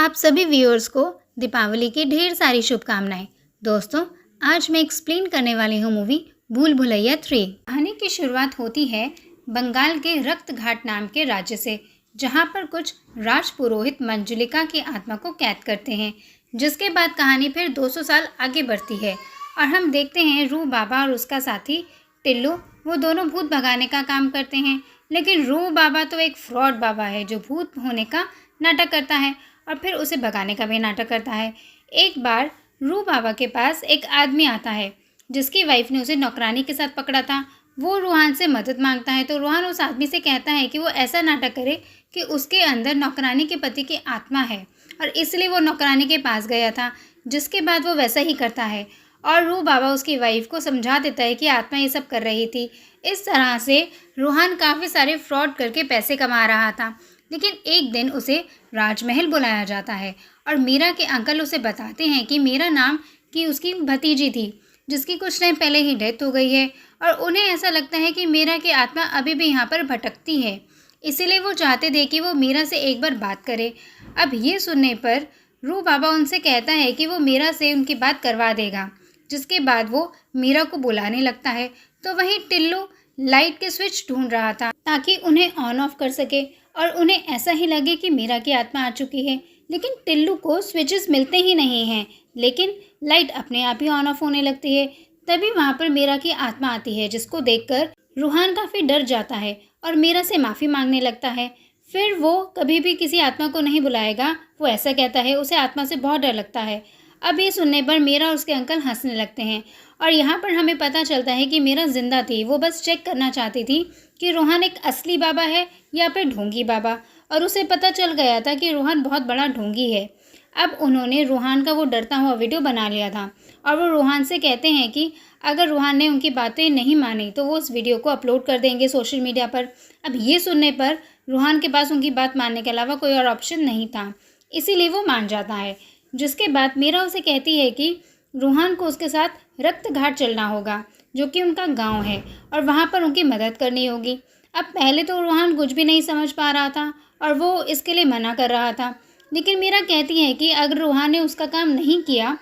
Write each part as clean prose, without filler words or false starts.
आप सभी व्यूअर्स को दीपावली की ढेर सारी शुभकामनाएं। दोस्तों, आज मैं एक्सप्लेन करने वाली हूँ मूवी भूल भुलैया 3। कहानी की शुरुआत होती है बंगाल के रक्त घाट नाम के राज्य से, जहाँ पर कुछ राज पुरोहित मंजुलिका की आत्मा को कैद करते हैं। जिसके बाद कहानी फिर 200 साल आगे बढ़ती है और हम देखते हैं रूह बाबा और उसका साथी टिल्लू, वो दोनों भूत भगाने का काम करते हैं। लेकिन रूह बाबा तो एक फ्रॉड बाबा है जो भूत होने का नाटक करता है और फिर उसे भगाने का भी नाटक करता है। एक बार रूह बाबा के पास एक आदमी आता है जिसकी वाइफ ने उसे नौकरानी के साथ पकड़ा था। वो रूहान से मदद मांगता है तो रूहान उस आदमी से कहता है कि वो ऐसा नाटक करे कि उसके अंदर नौकरानी के पति की आत्मा है और इसलिए वो नौकरानी के पास गया था। जिसके बाद वो वैसा ही करता है और रूह बाबा उसकी वाइफ को समझा देता है कि आत्मा ये सब कर रही थी। इस तरह से रूहान काफ़ी सारे फ्रॉड करके पैसे कमा रहा था। लेकिन एक दिन उसे राजमहल बुलाया जाता है और मीरा के अंकल उसे बताते हैं कि मीरा नाम की उसकी भतीजी थी जिसकी कुछ टाइम पहले ही डेथ हो गई है और उन्हें ऐसा लगता है कि मीरा की आत्मा अभी भी यहाँ पर भटकती है। इसीलिए वो चाहते थे कि वो मीरा से एक बार बात करे। अब ये सुनने पर रूह बाबा उनसे कहता है कि वो मीरा से उनकी बात करवा देगा। जिसके बाद वो मीरा को बुलाने लगता है तो वहीं टिल्लू लाइट के स्विच ढूंढ रहा था ताकि उन्हें ऑन ऑफ कर सके और उन्हें ऐसा ही लगे कि मीरा की आत्मा आ चुकी है। लेकिन टिल्लू को स्विचेस मिलते ही नहीं हैं, लेकिन लाइट अपने आप ही ऑन ऑफ होने लगती है। तभी वहाँ पर मीरा की आत्मा आती है जिसको देखकर रूहान काफ़ी डर जाता है और मीरा से माफ़ी मांगने लगता है। फिर वो कभी भी किसी आत्मा को नहीं बुलाएगा, वो ऐसा कहता है। उसे आत्मा से बहुत डर लगता है। अब ये सुनने पर मीरा और उसके अंकल हंसने लगते हैं और यहाँ पर हमें पता चलता है कि मीरा जिंदा थी। वो बस चेक करना चाहती थी कि रूहान एक असली बाबा है या फिर ढोंगी बाबा, और उसे पता चल गया था कि रूहान बहुत बड़ा ढोंगी है। अब उन्होंने रूहान का वो डरता हुआ वीडियो बना लिया था और वो रूहान से कहते हैं कि अगर रूहान ने उनकी बातें नहीं मानी तो वो उस वीडियो को अपलोड कर देंगे सोशल मीडिया पर। अब ये सुनने पर रूहान के पास उनकी बात मानने के अलावा कोई और ऑप्शन नहीं था, इसीलिए वो मान जाता है। जिसके बाद मीरा उसे कहती है कि रूहान को उसके साथ रक्त घाट चलना होगा जो कि उनका गांव है और वहां पर उनकी मदद करनी होगी। अब पहले तो रूहान कुछ भी नहीं समझ पा रहा था और वो इसके लिए मना कर रहा था। लेकिन मीरा कहती है कि अगर रूहान ने उसका काम नहीं किया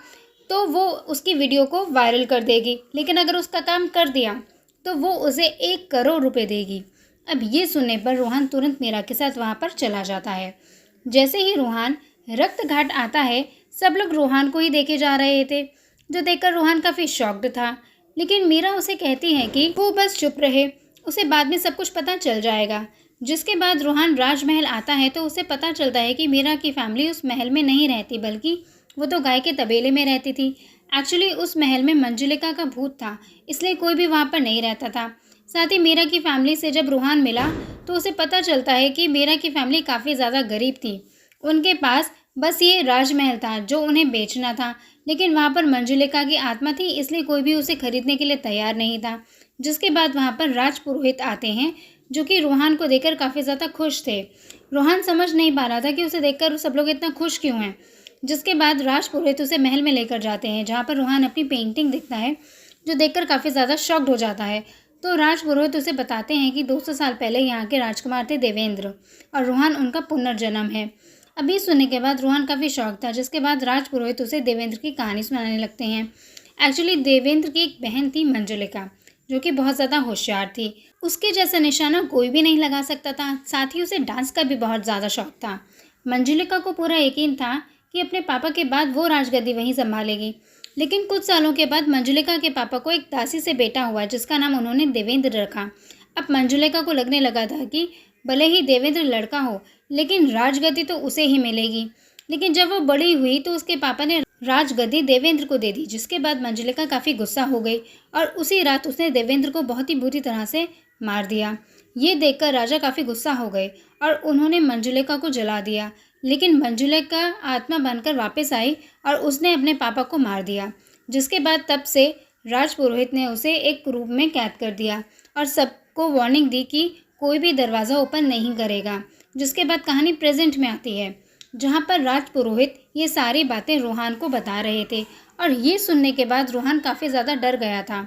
तो वो उसकी वीडियो को वायरल कर देगी, लेकिन अगर उसका काम कर दिया तो वो उसे 1 करोड़ रुपए देगी। अब ये सुनने पर रूहान तुरंत मीरा के साथ वहाँ पर चला जाता है। जैसे ही रूहान रक्त घाट आता है, सब लोग रूहान को ही देखे जा रहे थे, जो देखकर रूहान काफ़ी शॉक्ड था। लेकिन मीरा उसे कहती है कि वो बस चुप रहे, उसे बाद में सब कुछ पता चल जाएगा। जिसके बाद रूहान राजमहल आता है तो उसे पता चलता है कि मीरा की फैमिली उस महल में नहीं रहती, बल्कि वो तो गाय के तबेले में रहती थी। एक्चुअली उस महल में मंजुलिका का भूत था, इसलिए कोई भी वहाँ पर नहीं रहता था। साथ ही मीरा की फैमिली से जब रूहान मिला तो उसे पता चलता है कि मीरा की फैमिली काफ़ी ज़्यादा गरीब थी। उनके पास बस ये राजमहल था जो उन्हें बेचना था, लेकिन वहाँ पर मंजुलिका की आत्मा थी, इसलिए कोई भी उसे खरीदने के लिए तैयार नहीं था। जिसके बाद वहाँ पर राज पुरोहित आते हैं जो कि रूहान को देखकर काफ़ी ज़्यादा खुश थे। रूहान समझ नहीं पा रहा था कि उसे देखकर सब लोग इतना खुश क्यों हैं। जिसके बाद राज पुरोहित उसे महल में लेकर जाते हैं जहाँ पर रूहान अपनी पेंटिंग दिखता है, जो देखकर काफ़ी ज़्यादा शॉक्ड हो जाता है। तो राज पुरोहित उसे बताते हैं कि 200 साल पहले यहाँ के राजकुमार थे देवेंद्र और रूहान उनका पुनर्जन्म है। अभी सुनने के बाद रूहान काफ़ी शौक था। जिसके बाद राज पुरोहित उसे देवेंद्र की कहानी सुनाने लगते हैं। एक्चुअली देवेंद्र की एक बहन थी मंजुलिका, जो कि बहुत ज़्यादा होशियार थी। उसके जैसा निशाना कोई भी नहीं लगा सकता था। साथ ही उसे डांस का भी बहुत ज़्यादा शौक था। मंजुलिका को पूरा यकीन था कि अपने पापा के बाद वो राजगद्दी वहीं संभालेगी। लेकिन कुछ सालों के बाद मंजुलिका के पापा को एक दासी से बेटा हुआ जिसका नाम उन्होंने देवेंद्र रखा। अब मंजुलिका को लगने लगा था कि भले ही देवेंद्र लड़का हो, लेकिन राजगद्दी तो उसे ही मिलेगी। लेकिन जब वो बड़ी हुई तो उसके पापा ने राजगद्दी देवेंद्र को दे दी। जिसके बाद मंजुलिका काफ़ी गुस्सा हो गई और उसी रात उसने देवेंद्र को बहुत ही बुरी तरह से मार दिया। ये देखकर राजा काफ़ी गुस्सा हो गए और उन्होंने मंजुलिका को जला दिया। लेकिन मंजुलिका आत्मा बनकर वापस आई और उसने अपने पापा को मार दिया। जिसके बाद तब से राज पुरोहित ने उसे एक रूम में कैद कर दिया और सबको वार्निंग दी कि कोई भी दरवाज़ा ओपन नहीं करेगा। जिसके बाद कहानी प्रेजेंट में आती है जहाँ पर राज पुरोहित ये सारी बातें रूहान को बता रहे थे और ये सुनने के बाद रूहान काफ़ी ज़्यादा डर गया था।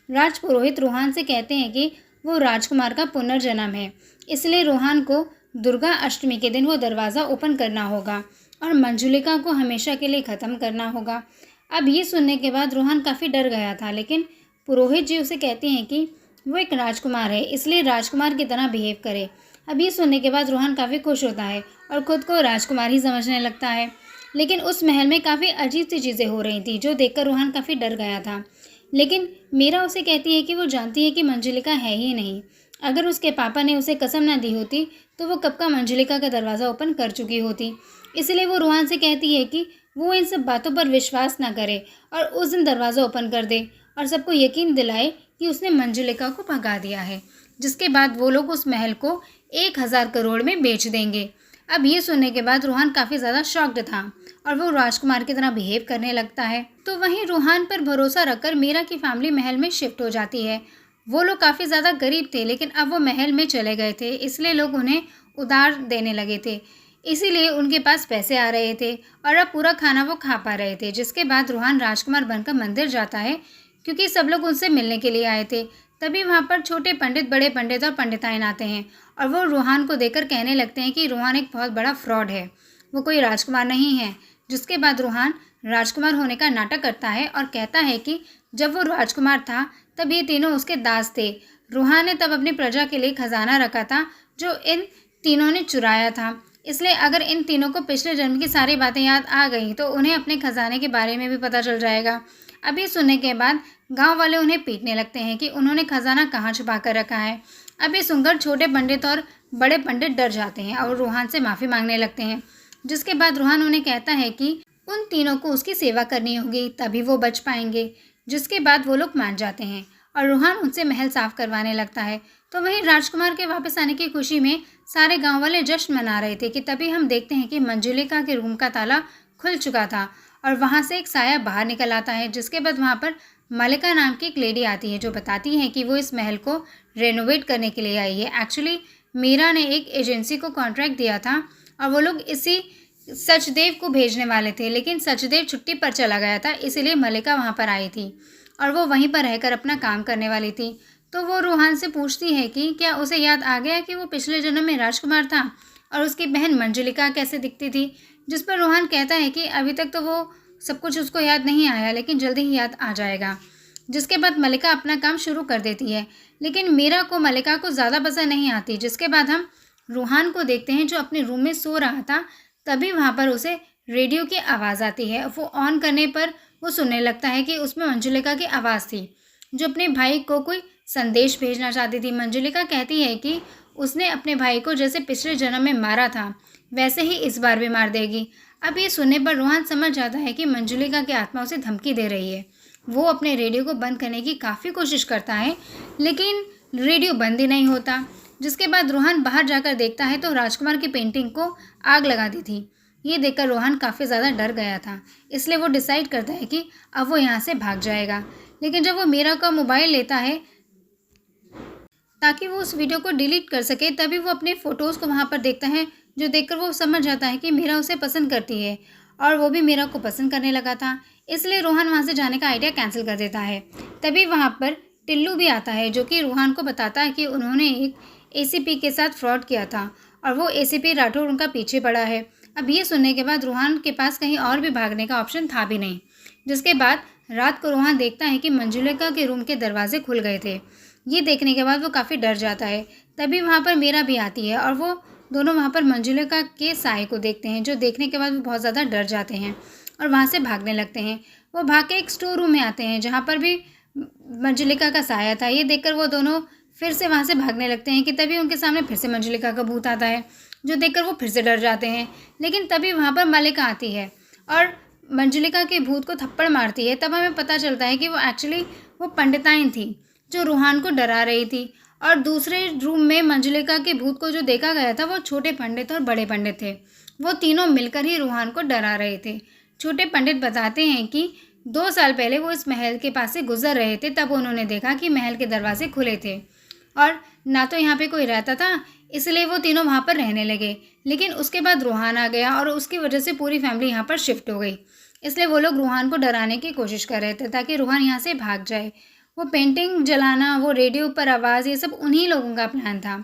राज पुरोहित रूहान से कहते हैं कि वो राजकुमार का पुनर्जन्म है, इसलिए रूहान को दुर्गा अष्टमी के दिन वो दरवाज़ा ओपन करना होगा। और मंजुलिका को हमेशा के लिए ख़त्म करना होगा। अब ये सुनने के बाद रोहन काफ़ी डर गया था, लेकिन पुरोहित जी उसे कहते हैं कि वो एक राजकुमार है, इसलिए राजकुमार की तरह बिहेव करे। अब ये सुनने के बाद रोहन काफ़ी खुश होता है और ख़ुद को राजकुमार ही समझने लगता है। लेकिन उस महल में काफ़ी अजीब सी चीज़ें हो रही थी, जो देखकर रोहन काफ़ी डर गया था। लेकिन मीरा उसे कहती है कि वो जानती है कि मंजुलिका है ही नहीं। अगर उसके पापा ने उसे कसम ना दी होती तो वो कब का मंजुलिका का दरवाज़ा ओपन कर चुकी होती। इसलिए वो रोहन से कहती है कि वो इन सब बातों पर विश्वास ना करे और उस दिन दरवाज़ा ओपन कर दे और सबको यकीन दिलाए कि उसने मंजुलिका को भगा दिया है, जिसके बाद वो लोग उस महल को 1000 करोड़ में बेच देंगे। अब ये सुनने के बाद रोहन काफ़ी ज़्यादा शॉक्ड था और वो राजकुमार की तरह बिहेव करने लगता है। तो वहीं रोहन पर भरोसा रखकर मीरा की फैमिली महल में शिफ्ट हो जाती है। वो लोग काफ़ी ज़्यादा गरीब थे, लेकिन अब वो महल में चले गए थे, इसलिए लोग उन्हें उधार देने लगे थे। इसीलिए उनके पास पैसे आ रहे थे और अब पूरा खाना वो खा पा रहे थे। जिसके बाद रोहन राजकुमार बनकर मंदिर जाता है, क्योंकि सब लोग उनसे मिलने के लिए आए थे। तभी वहाँ पर छोटे पंडित, बड़े पंडित और पंडिताइन आते हैं और वो रोहन को देखकर कहने लगते हैं कि रोहन एक बहुत बड़ा फ्रॉड है, वो कोई राजकुमार नहीं है। जिसके बाद रोहन राजकुमार होने का नाटक करता है और कहता है कि जब वो राजकुमार था तब ये तीनों उसके दास थे। रोहन ने तब अपनी प्रजा के लिए खजाना रखा था जो इन तीनों ने चुराया था। इसलिए अगर इन तीनों को पिछले जन्म की सारी बातें याद आ गई तो उन्हें अपने खजाने के बारे में भी पता चल जाएगा। अभी सुनने के बाद गांव वाले उन्हें पीटने लगते हैं कि उन्होंने खजाना कहाँ छुपा कर रखा है। अभी सुनकर छोटे पंडित और बड़े पंडित डर जाते हैं और रोहन से माफ़ी मांगने लगते हैं। जिसके बाद रोहन उन्हें कहता है कि उन तीनों को उसकी सेवा करनी होगी, तभी वो बच पाएंगे। जिसके बाद वो लोग मान जाते हैं और रोहन उनसे महल साफ करवाने लगता है। तो वहीं राजकुमार के वापस आने की खुशी में सारे गांव वाले जश्न मना रहे थे कि तभी हम देखते हैं कि मंजुलिका के रूम का ताला खुल चुका था और वहां से एक साया बाहर निकल आता है। जिसके बाद वहां पर मलिका नाम की एक लेडी आती है, जो बताती है कि वो इस महल को रेनोवेट करने के लिए आई है। एक्चुअली मीरा ने एक एजेंसी को कॉन्ट्रैक्ट दिया था और वो लोग इसी सचदेव को भेजने वाले थे, लेकिन सचदेव छुट्टी पर चला गया था, इसीलिए मलिका वहाँ पर आई थी और वो वहीं पर रहकर अपना काम करने वाली थी। तो वो रोहन से पूछती है कि क्या उसे याद आ गया कि वो पिछले जन्म में राजकुमार था और उसकी बहन मंजुलिका कैसे दिखती थी। जिस पर रोहन कहता है कि अभी तक तो वो सब कुछ उसको याद नहीं आया, लेकिन जल्दी ही याद आ जाएगा। जिसके बाद मलिका अपना काम शुरू कर देती है, लेकिन मीरा को मलिका को ज़्यादा पसंद नहीं आती। जिसके बाद हम रोहन को देखते हैं जो अपने रूम में सो रहा था। तभी वहाँ पर उसे रेडियो की आवाज़ आती है। वो ऑन करने पर वो सुनने लगता है कि उसमें मंजुलिका की आवाज़ थी, जो अपने भाई को कोई संदेश भेजना चाहती थी। मंजुलिका कहती है कि उसने अपने भाई को जैसे पिछले जन्म में मारा था वैसे ही इस बार भी मार देगी। अब ये सुनने पर रोहन समझ जाता है कि मंजुलिका की आत्मा उसे धमकी दे रही है। वो अपने रेडियो को बंद करने की काफ़ी कोशिश करता है, लेकिन रेडियो बंद ही नहीं होता। जिसके बाद रोहन बाहर जाकर देखता है तो राजकुमार की पेंटिंग को आग लगा दी थी। ये देखकर रोहन काफ़ी ज़्यादा डर गया था, इसलिए वो डिसाइड करता है कि अब वो यहाँ से भाग जाएगा। लेकिन जब वो मीरा का मोबाइल लेता है ताकि वो उस वीडियो को डिलीट कर सके, तभी वो अपने फ़ोटोज़ को वहाँ पर देखता है, जो देखकर वो समझ जाता है कि मीरा उसे पसंद करती है और वो भी मीरा को पसंद करने लगा था। इसलिए रोहन वहाँ से जाने का आइडिया कैंसिल कर देता है। तभी वहाँ पर टिल्लू भी आता है, जो कि रोहन को बताता है कि उन्होंने एक एसीपी के साथ फ्रॉड किया था और वो एसीपी राठौर उनका पीछे पड़ा है। अब ये सुनने के बाद रोहन के पास कहीं और भी भागने का ऑप्शन था भी नहीं। जिसके बाद रात को रोहन देखता है कि मंजुलिका के रूम के दरवाजे खुल गए थे। ये देखने के बाद वो काफ़ी डर जाता है। तभी वहाँ पर मीरा भी आती है और वो दोनों वहाँ पर मंजुलिका के साए को देखते हैं, जो देखने के बाद वो बहुत ज़्यादा डर जाते हैं और वहाँ से भागने लगते हैं। वो भाग के एक स्टोर रूम में आते हैं, जहाँ पर भी मंजुलिका का साया था। ये देखकर वो दोनों फिर से वहाँ से भागने लगते हैं कि तभी उनके सामने फिर से मंजुलिका का भूत आता है, जो देखकर वो फिर से डर जाते हैं। लेकिन तभी वहाँ पर मलिका आती है और मंजुलिका के भूत को थप्पड़ मारती है। तब हमें पता चलता है कि वो एक्चुअली वो पंडिताइन थी, जो रोहन को डरा रही थी। और दूसरे रूम में मंजुलिका के भूत को जो देखा गया था वो छोटे पंडित और बड़े पंडित थे। वो तीनों मिलकर ही रोहन को डरा रहे थे। छोटे पंडित बताते हैं कि 2 साल पहले वो इस महल के पास से गुजर रहे थे, तब उन्होंने देखा कि महल के दरवाजे खुले थे और ना तो यहाँ पे कोई रहता था, इसलिए वो तीनों वहाँ पर रहने लगे। लेकिन उसके बाद रोहन आ गया और उसकी वजह से पूरी फैमिली यहाँ पर शिफ्ट हो गई। इसलिए वो लोग रोहन को डराने की कोशिश कर रहे थे ताकि रोहन यहाँ से भाग जाए। वो पेंटिंग जलाना, वो रेडियो पर आवाज़, ये सब उन्हीं लोगों का प्लान था।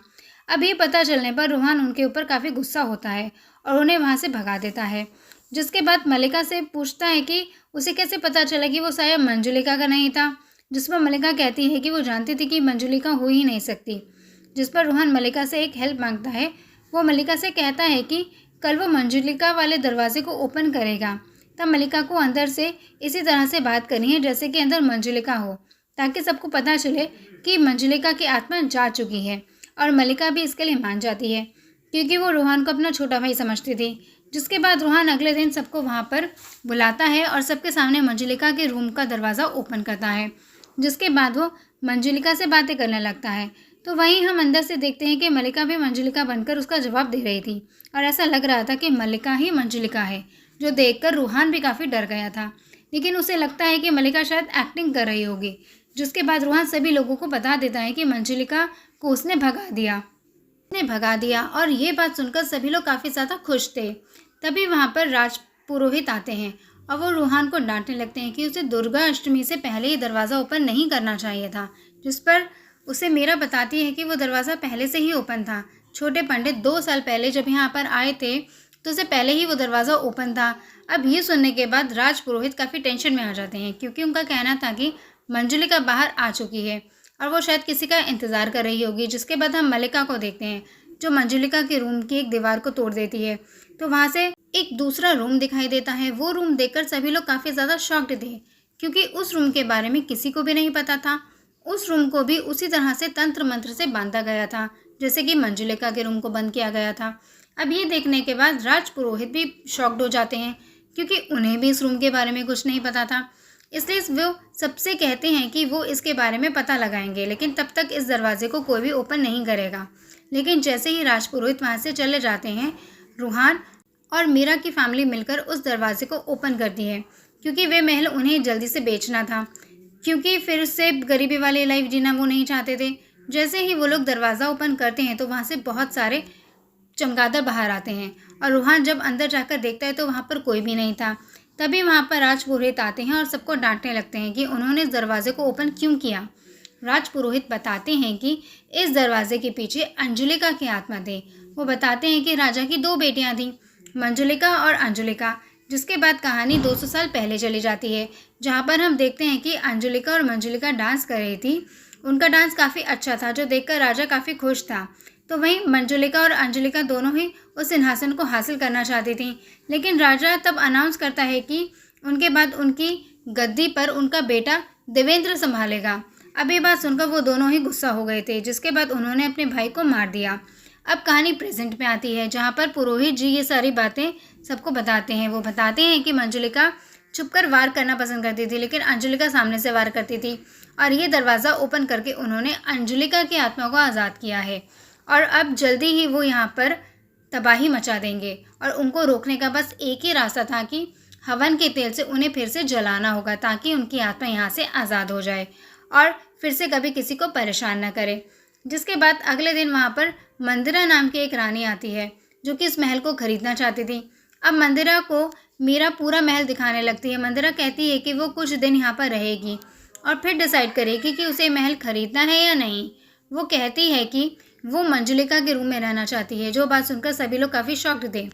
अब ये पता चलने पर रोहन उनके ऊपर काफ़ी गुस्सा होता है और उन्हें वहाँ से भगा देता है। जिसके बाद मल्लिका से पूछता है कि उसे कैसे पता चला कि वो साया मंजुलिका का नहीं था, जिस पर मल्लिका कहती है कि वो जानती थी कि मंजुलिका हो ही नहीं सकती। जिस पर रोहन मल्लिका से एक हेल्प मांगता है। वो मल्लिका से कहता है कि कल वो मंजुलिका वाले दरवाजे को ओपन करेगा। तब मल्लिका को अंदर से इसी तरह से बात करनी है जैसे कि अंदर मंजुलिका हो, ताकि सबको पता चले कि मंजुलिका की आत्मा जा चुकी है। और मल्लिका भी इसके लिए मान जाती है, क्योंकि वो रोहन को अपना छोटा भाई समझती थी। जिसके बाद रोहन अगले दिन सबको वहाँ पर बुलाता है और सबके सामने मंजुलिका के रूम का दरवाज़ा ओपन करता है। जिसके बाद वो मंजुलिका से बातें करने लगता है। तो वहीं हम अंदर से देखते हैं कि मल्लिका भी मंजुलिका बनकर उसका जवाब दे रही थी, और ऐसा लग रहा था कि मल्लिका ही मंजुलिका है, जो देखकर रूहान भी काफ़ी डर गया था। लेकिन उसे लगता है कि मल्लिका शायद एक्टिंग कर रही होगी। जिसके बाद रूहान सभी लोगों को बता देता है कि मंजुलिका को उसने भगा दिया और ये बात सुनकर सभी लोग काफ़ी ज़्यादा खुश थे। तभी वहाँ पर राज पुरोहित आते हैं और वो रूहान को डांटने लगते हैं कि उसे दुर्गा अष्टमी से पहले ही दरवाज़ा ओपन नहीं करना चाहिए था। जिस पर उसे मीरा बताती है कि वो दरवाज़ा पहले से ही ओपन था। छोटे पंडित 2 साल पहले जब यहाँ पर आए थे तो उससे पहले ही वो दरवाज़ा ओपन था। अब ये सुनने के बाद राज पुरोहित काफ़ी टेंशन में आ जाते हैं, क्योंकि उनका कहना था कि मंजुलिका बाहर आ चुकी है और वो शायद किसी का इंतज़ार कर रही होगी। जिसके बाद हम मल्लिका को देखते हैं, जो मंजुलिका के रूम की एक दीवार को तोड़ देती है। तो वहाँ से एक दूसरा रूम दिखाई देता है। वो रूम देखकर सभी लोग काफ़ी ज़्यादा शॉक्ड थे, क्योंकि उस रूम के बारे में किसी को भी नहीं पता था। उस रूम को भी उसी तरह से तंत्र मंत्र से बांधा गया था, जैसे कि मंजुलिका के रूम को बंद किया गया था। अब ये देखने के बाद राज पुरोहित भी शॉक्ड हो जाते हैं, क्योंकि उन्हें भी इस रूम के बारे में कुछ नहीं पता था। इसलिए वो सबसे कहते हैं कि वो इसके बारे में पता लगाएंगे, लेकिन तब तक इस दरवाजे को कोई भी ओपन नहीं करेगा। लेकिन जैसे ही राज पुरोहित वहाँ से चले जाते हैं, रूहान और मीरा की फैमिली मिलकर उस दरवाजे को ओपन करती है, क्योंकि वे महल उन्हें जल्दी से बेचना था, क्योंकि फिर से गरीबी वाली लाइफ जीना वो नहीं चाहते थे। जैसे ही वो लोग दरवाज़ा ओपन करते हैं तो वहाँ से बहुत सारे चमगादड़ बाहर आते हैं, और रूहान जब अंदर जाकर देखता है तो वहाँ पर कोई भी नहीं था। तभी वहाँ पर राज पुरोहित आते हैं और सबको डांटने लगते हैं कि उन्होंने इस दरवाजे को ओपन क्यों किया। राज पुरोहित बताते हैं कि इस दरवाजे के पीछे अंजुलिका की आत्मा थी। वो बताते हैं कि राजा की 2 बेटियां थीं, मंजुलिका और अंजुलिका। जिसके बाद कहानी 200 साल पहले चली जाती है, जहाँ पर हम देखते हैं कि अंजुलिका और मंजुलिका डांस कर रही थी। उनका डांस काफ़ी अच्छा था, जो देखकर राजा काफ़ी खुश था। तो वहीं मंजुलिका और अंजुलिका दोनों ही उस सिंहासन को हासिल करना चाहती थीं, लेकिन राजा तब अनाउंस करता है कि उनके बाद उनकी गद्दी पर उनका बेटा देवेंद्र संभालेगा। अब ये बात सुनकर वो दोनों ही गुस्सा हो गए थे, जिसके बाद उन्होंने अपने भाई को मार दिया। अब कहानी प्रेजेंट में आती है, जहाँ पर पुरोहित जी ये सारी बातें सबको बताते हैं। वो बताते हैं कि मंजुलिका छुपकर वार करना पसंद करती थी, लेकिन अंजुलिका सामने से वार करती थी, और ये दरवाज़ा ओपन करके उन्होंने अंजुलिका की आत्मा को आज़ाद किया है। और अब जल्दी ही वो यहाँ पर तबाही मचा देंगे, और उनको रोकने का बस एक ही रास्ता था कि हवन के तेल से उन्हें फिर से जलाना होगा, ताकि उनकी आत्मा यहाँ से आज़ाद हो जाए और फिर से कभी किसी को परेशान न करे। जिसके बाद अगले दिन वहाँ पर मंदिरा नाम की एक रानी आती है, जो कि इस महल को खरीदना चाहती थी। अब मंदिरा को मीरा पूरा महल दिखाने लगती है। मंदिरा कहती है कि वो कुछ दिन यहाँ पर रहेगी और फिर डिसाइड करेगी कि उसे महल खरीदना है या नहीं। वो कहती है कि वो मंजुलिका के रूम में रहना चाहती है, जो बात सुनकर सभी लोग काफ़ी शॉक्ड थे।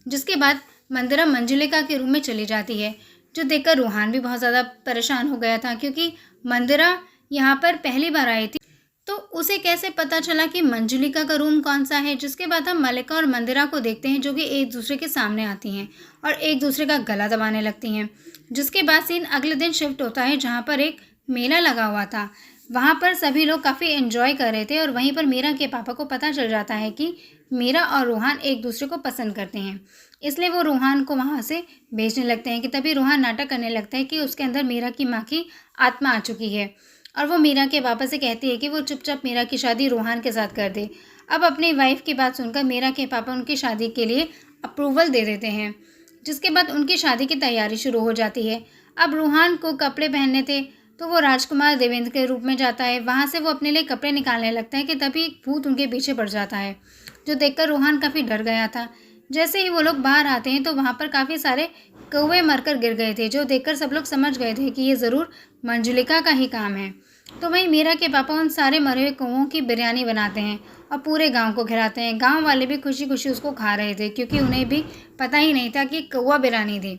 जिसके बाद मंदिरा मंजुलिका के रूम में चली जाती है, जो देखकर रूहान भी बहुत ज़्यादा परेशान हो गया था, क्योंकि मंदिरा यहाँ पर पहली बार आई थी, तो उसे कैसे पता चला कि मंजुलिका का रूम कौन सा है। जिसके बाद हम मल्लिका और मंदिरा को देखते हैं, जो कि एक दूसरे के सामने आती हैं और एक दूसरे का गला दबाने लगती हैं। जिसके बाद सीन अगले दिन शिफ्ट होता है, जहाँ पर एक मेला लगा हुआ था। वहाँ पर सभी लोग काफ़ी एंजॉय कर रहे थे, और वहीं पर मीरा के पापा को पता चल जाता है कि मीरा और रूहान एक दूसरे को पसंद करते हैं। इसलिए वो रूहान को वहाँ से भेजने लगते हैं। कि तभी रूहान नाटक करने लगता है कि उसके अंदर मीरा की माँ की आत्मा आ चुकी है, और वो मीरा के पापा से कहती है कि वो चुपचाप मीरा की शादी रूहान के साथ कर दे। अब अपनी वाइफ की बात सुनकर मीरा के पापा उनकी शादी के लिए अप्रूवल दे देते हैं। जिसके बाद उनकी शादी की तैयारी शुरू हो जाती है। अब रूहान को कपड़े पहनने थे, तो वो राजकुमार देवेंद्र के रूप में जाता है। वहाँ से वो अपने लिए कपड़े निकालने लगता है कि तभी एक भूत उनके पीछे पड़ जाता है, जो देखकर रूहान काफ़ी डर गया था। जैसे ही वो लोग बाहर आते हैं तो वहाँ पर काफ़ी सारे कौवे मरकर गिर गए थे, जो देखकर सब लोग समझ गए थे कि ये ज़रूर मंजुलिका का ही काम है। तो वहीं मीरा के पापा उन सारे मरे हुए कौवों की बिरयानी बनाते हैं और पूरे गांव को खिलाते हैं। गांव वाले भी खुशी खुशी उसको खा रहे थे क्योंकि उन्हें भी पता ही नहीं था कि कौवा बिरयानी थी।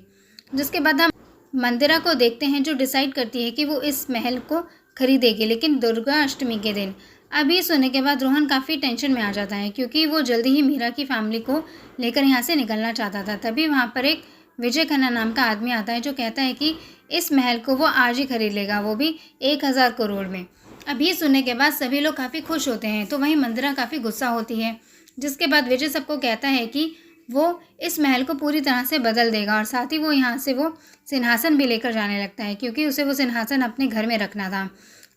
जिसके बाद हम मंदिरा को देखते हैं जो डिसाइड करती है कि वो इस महल को खरीदेगी, लेकिन दुर्गा अष्टमी के दिन। अभी सुनने के बाद रोहन काफ़ी टेंशन में आ जाता है क्योंकि वो जल्दी ही मीरा की फैमिली को लेकर यहाँ से निकलना चाहता था। तभी वहाँ पर एक विजय खन्ना नाम का आदमी आता है जो कहता है कि इस महल को वो आज ही खरीद लेगा, वो भी 1000 करोड़ में। अब ये सुनने के बाद सभी लोग काफ़ी खुश होते हैं। तो वहीं मंदिरा काफ़ी गुस्सा होती है। जिसके बाद विजय सबको कहता है कि वो इस महल को पूरी तरह से बदल देगा और साथ ही वो यहाँ से वो सिंहासन भी लेकर जाने लगता है क्योंकि उसे वो सिंहासन अपने घर में रखना था।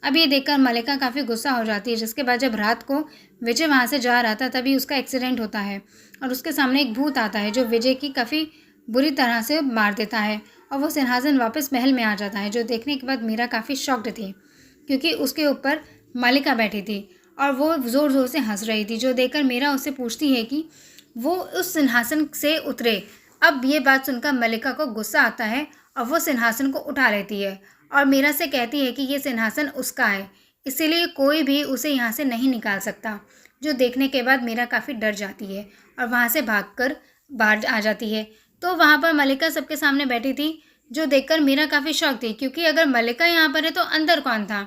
अब ये देखकर मलिका काफ़ी गुस्सा हो जाती है। जिसके बाद जब रात को विजय वहाँ से जा रहा था तभी उसका एक्सीडेंट होता है और उसके सामने एक भूत आता है जो विजय की काफ़ी बुरी तरह से मार देता है और वो सिंहासन वापस महल में आ जाता है। जो देखने के बाद मीरा काफ़ी शॉक्ड थी क्योंकि उसके ऊपर मलिका बैठी थी और वो ज़ोर ज़ोर से हंस रही थी। जो देखकर मीरा उससे पूछती है कि वो उस सिंहासन से उतरे। अब ये बात सुनकर मलिका को गुस्सा आता है और वो सिंहासन को उठा लेती है और मीरा से कहती है कि ये सिंहासन उसका है, इसीलिए कोई भी उसे यहाँ से नहीं निकाल सकता। जो देखने के बाद मीरा काफ़ी डर जाती है और वहाँ से भागकर बाहर आ जाती है। तो वहाँ पर मलिका सबके सामने बैठी थी। जो देखकर मीरा काफ़ी शॉक थी क्योंकि अगर मलिका यहाँ पर है तो अंदर कौन था।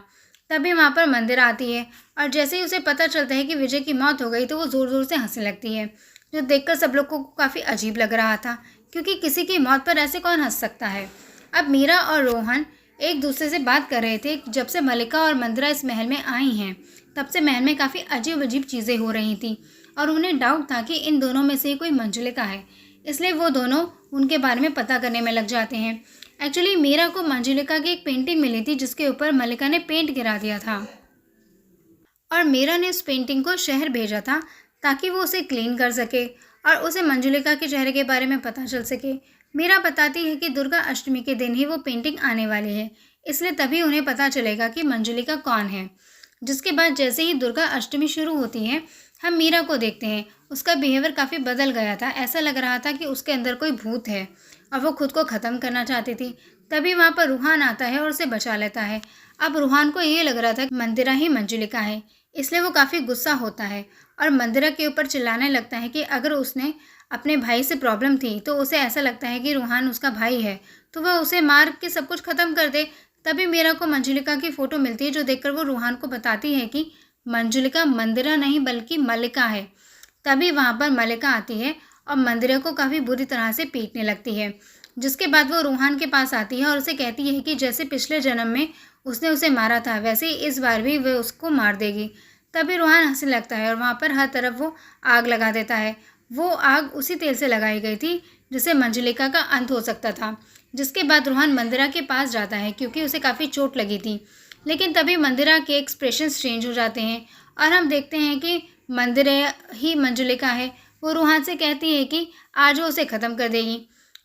तभी वहाँ पर मंदिरा आती है और जैसे ही उसे पता चलता है कि विजय की मौत हो गई तो वो ज़ोर ज़ोर से हंसने लगती है। जो देखकर सब लोग को काफ़ी अजीब लग रहा था क्योंकि किसी की मौत पर ऐसे कौन हंस सकता है। अब मीरा और रोहन एक दूसरे से बात कर रहे थे। जब से मलिका और मंदिरा इस महल में आई हैं तब से महल में काफ़ी अजीब अजीब चीज़ें हो रही थी और उन्हें डाउट था कि इन दोनों में से कोई मंजुलिका है, इसलिए वो दोनों उनके बारे में पता करने में लग जाते हैं। एक्चुअली मीरा को मंजुलिका की एक पेंटिंग मिली थी जिसके ऊपर मलिका ने पेंट गिरा दिया था और मीरा ने उस पेंटिंग को शहर भेजा था ताकि वो उसे क्लीन कर सके और उसे मंजुलिका के चेहरे के बारे में पता चल सके। मीरा बताती है कि दुर्गा अष्टमी के दिन ही वो पेंटिंग आने वाली है, इसलिए तभी उन्हें पता चलेगा कि मंजुलिका कौन है। जिसके बाद जैसे ही दुर्गा अष्टमी शुरू होती है हम मीरा को देखते हैं। उसका बिहेवियर काफ़ी बदल गया था, ऐसा लग रहा था कि उसके अंदर कोई भूत है और वो खुद को ख़त्म करना चाहती थी। तभी वहाँ पर रूहान आता है और उसे बचा लेता है। अब रूहान को ये लग रहा था कि मंदिरा ही मंजुलिका है, इसलिए वो काफ़ी गुस्सा होता है और मंदिरा के ऊपर चिल्लाने लगता है कि अगर उसने अपने भाई से प्रॉब्लम थी तो उसे ऐसा लगता है कि रूहान उसका भाई है तो वह उसे मार के सब कुछ ख़त्म कर दे। तभी मीरा को मंजुलिका की फ़ोटो मिलती है जो देखकर वो रूहान को बताती है कि मंजुलिका मंदिरा नहीं बल्कि मलिका है। तभी वहाँ पर मलिका आती है और मंदिरा को काफ़ी बुरी तरह से पीटने लगती है। जिसके बाद वो रूहान के पास आती है और उसे कहती है कि जैसे पिछले जन्म में उसने उसे मारा था वैसे ही इस बार भी वह उसको मार देगी। तभी रूहान हंसने लगता है और वहाँ पर हर तरफ वो आग लगा देता है। वो आग उसी तेल से लगाई गई थी जिससे मंजुलिका का अंत हो सकता था। जिसके बाद रूहान मंदिरा के पास जाता है क्योंकि उसे काफ़ी चोट लगी थी, लेकिन तभी मंदिरा के एक्सप्रेशंस चेंज हो जाते हैं और हम देखते हैं कि मंदिरा ही मंजुलिका है। वो रूहान से कहती है कि आज वो उसे ख़त्म कर देगी।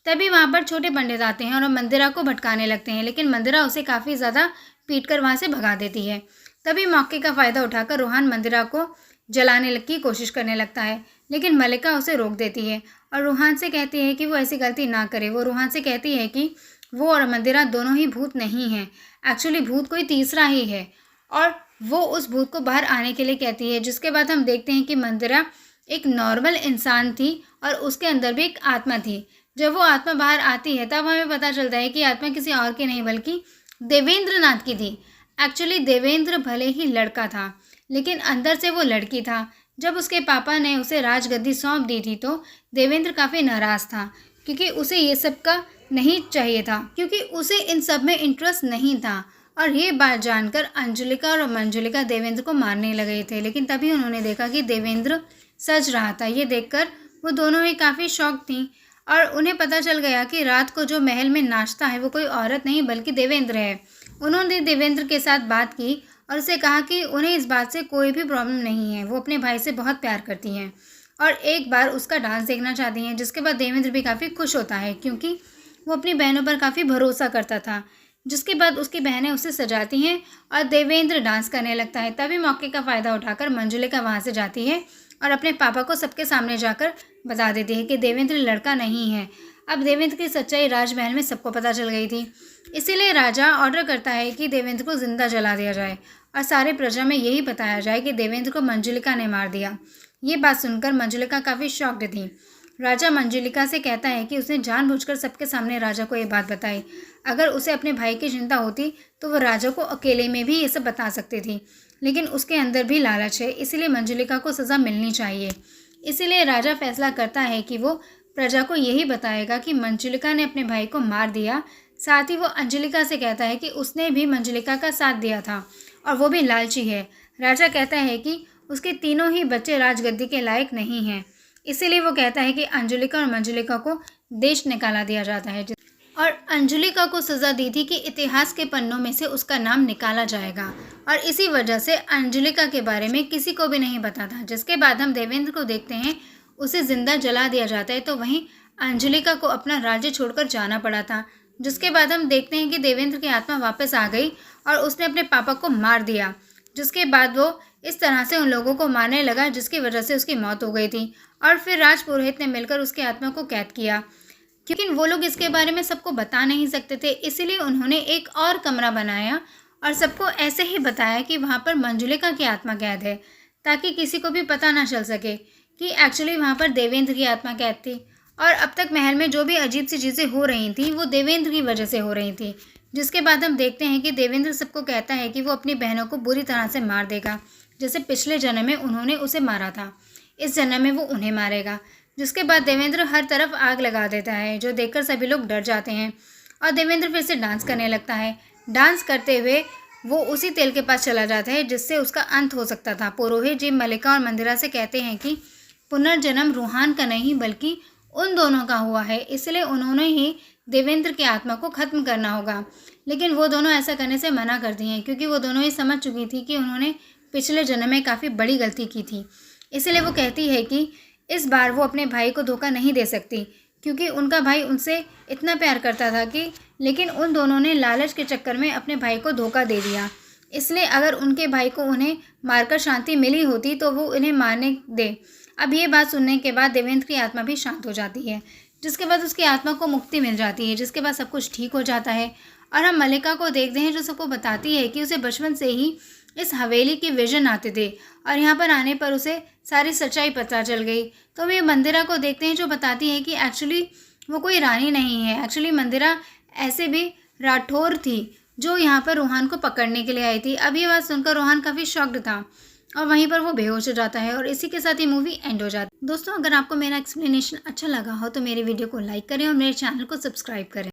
तभी वहाँ पर छोटे पंडित आते हैं और मंदिरा को भटकाने लगते हैं, लेकिन मंदिरा उसे काफ़ी ज़्यादा पीट कर वहाँ से भगा देती है। तभी मौके का फ़ायदा उठाकर रूहान मंदिरा को जलाने की कोशिश करने लगता है, लेकिन मलिका उसे रोक देती है और रूहान से कहती है कि वो ऐसी गलती ना करे। वो रूहान से कहती है कि वो और मंदिरा दोनों ही भूत नहीं हैं, एक्चुअली भूत कोई तीसरा ही है और वो उस भूत को बाहर आने के लिए कहती है। जिसके बाद हम देखते हैं कि मंदिरा एक नॉर्मल इंसान थी और उसके अंदर भी एक आत्मा थी। जब वो आत्मा बाहर आती है तब हमें पता चलता है कि आत्मा किसी और की नहीं बल्कि देवेंद्र नाथ की थी। एक्चुअली देवेंद्र भले ही लड़का था लेकिन अंदर से वो लड़की था। जब उसके पापा ने उसे राजगद्दी सौंप दी थी तो देवेंद्र काफ़ी नाराज़ था क्योंकि उसे ये सब का नहीं चाहिए था, क्योंकि उसे इन सब में इंटरेस्ट नहीं था। और ये बात जानकर अंजुलिका और मंजुलिका देवेंद्र को मारने लगे थे, लेकिन तभी उन्होंने देखा कि देवेंद्र सच रहा था। ये देखकर वो दोनों ही काफ़ी शॉक थी और उन्हें पता चल गया कि रात को जो महल में नाचता है वो कोई औरत नहीं बल्कि देवेंद्र है। उन्होंने देवेंद्र के साथ बात की और उसे कहा कि उन्हें इस बात से कोई भी प्रॉब्लम नहीं है, वो अपने भाई से बहुत प्यार करती हैं और एक बार उसका डांस देखना चाहती हैं। जिसके बाद देवेंद्र भी काफ़ी खुश होता है क्योंकि वो अपनी बहनों पर काफ़ी भरोसा करता था। जिसके बाद उसकी बहनें उसे सजाती हैं और देवेंद्र डांस करने लगता है। तभी मौके का फ़ायदा उठाकर मंजुलिका वहाँ से जाती है और अपने पापा को सबके सामने जाकर बता देती है कि देवेंद्र लड़का नहीं है। अब देवेंद्र की सच्चाई राजमहल में सबको पता चल गई थी। इसीलिए राजा ऑर्डर करता है कि देवेंद्र को जिंदा जला दिया जाए और सारे प्रजा में यही बताया जाए कि देवेंद्र को मंजुलिका ने मार दिया। ये बात सुनकर मंजुलिका काफ़ी शॉक्ड थी। राजा मंजुलिका से कहता है कि उसने जानबूझकर सबके सामने राजा को ये बात बताई। अगर उसे अपने भाई की चिंता होती तो वो राजा को अकेले में भी ये सब बता सकती थी, लेकिन उसके अंदर भी लालच है, इसीलिए मंजुलिका को सज़ा मिलनी चाहिए। इसीलिए राजा फैसला करता है कि वो प्रजा को यही बताएगा कि मंजुलिका ने अपने भाई को मार दिया। साथ ही वो अंजलिका से कहता है कि उसने भी मंजुलिका का साथ दिया था और वो भी लालची है। राजा कहता है कि उसके तीनों ही बच्चे राजगद्दी के लायक नहीं हैं, इसीलिए वो कहता है कि अंजुलिका और मंजुलिका को देश निकाला दिया जाता है और अंजुलिका को सज़ा दी थी कि इतिहास के पन्नों में से उसका नाम निकाला जाएगा और इसी वजह से अंजुलिका के बारे में किसी को भी नहीं पता था। जिसके बाद हम देवेंद्र को देखते हैं, उसे ज़िंदा जला दिया जाता है, तो वहीं अंजुलिका को अपना राज्य छोड़कर जाना पड़ा था। जिसके बाद हम देखते हैं कि देवेंद्र की आत्मा वापस आ गई और उसने अपने पापा को मार दिया। जिसके बाद वो इस तरह से उन लोगों को मारने लगा जिसकी वजह से उसकी मौत हो गई थी और फिर राजपुरोहित ने मिलकर उसकी आत्मा को कैद किया। लेकिन वो लोग इसके बारे में सबको बता नहीं सकते थे, इसीलिए उन्होंने एक और कमरा बनाया और सबको ऐसे ही बताया कि वहाँ पर मंजुलिका की आत्मा कैद है, ताकि किसी को भी पता ना चल सके कि एक्चुअली वहाँ पर देवेंद्र की आत्मा कैद थी। और अब तक महल में जो भी अजीब सी चीज़ें हो रही थी वो देवेंद्र की वजह से हो रही थी। जिसके बाद हम देखते हैं कि देवेंद्र सबको कहता है कि वो अपनी बहनों को बुरी तरह से मार देगा, जैसे पिछले जन्म में उन्होंने उसे मारा था, इस जन्म में वो उन्हें मारेगा। जिसके बाद देवेंद्र हर तरफ आग लगा देता है, जो देखकर सभी लोग डर जाते हैं और देवेंद्र फिर से डांस करने लगता है। डांस करते हुए वो उसी तेल के पास चला जाता है जिससे उसका अंत हो सकता था। पुरोहित जी मल्लिका और मंदिरा से कहते हैं कि पुनर्जन्म रूहान का नहीं बल्कि उन दोनों का हुआ है, इसलिए उन्होंने ही देवेंद्र की आत्मा को ख़त्म करना होगा। लेकिन वो दोनों ऐसा करने से मना करती हैं, क्योंकि वो दोनों ही समझ चुकी थी कि उन्होंने पिछले जन्म में काफ़ी बड़ी गलती की थी। इसलिए वो कहती है कि इस बार वो अपने भाई को धोखा नहीं दे सकती, क्योंकि उनका भाई उनसे इतना प्यार करता था कि लेकिन उन दोनों ने लालच के चक्कर में अपने भाई को धोखा दे दिया। इसलिए अगर उनके भाई को उन्हें मारकर शांति मिली होती तो वो उन्हें मारने दे। अब ये बात सुनने के बाद देवेंद्र की आत्मा भी शांत हो जाती है, जिसके बाद उसकी आत्मा को मुक्ति मिल जाती है। जिसके बाद सब कुछ ठीक हो जाता है और हम मल्लिका को देखते हैं, जो सबको बताती है कि उसे बचपन से ही इस हवेली के विजन आते थे और यहाँ पर आने पर उसे सारी सच्चाई पता चल गई। तो हम ये मंदिरा को देखते हैं, जो बताती है कि एक्चुअली वो कोई रानी नहीं है, एक्चुअली मंदिरा ऐसे भी राठौर थी जो यहाँ पर रूहान को पकड़ने के लिए आई थी। अब ये बात सुनकर रूहान काफ़ी शॉक्ड था और वहीं पर वो बेहोश हो जाता है और इसी के साथ ये मूवी एंड हो जाती है। दोस्तों, अगर आपको मेरा एक्सप्लेनेशन अच्छा लगा हो तो मेरे वीडियो को लाइक करें और मेरे चैनल को सब्सक्राइब करें।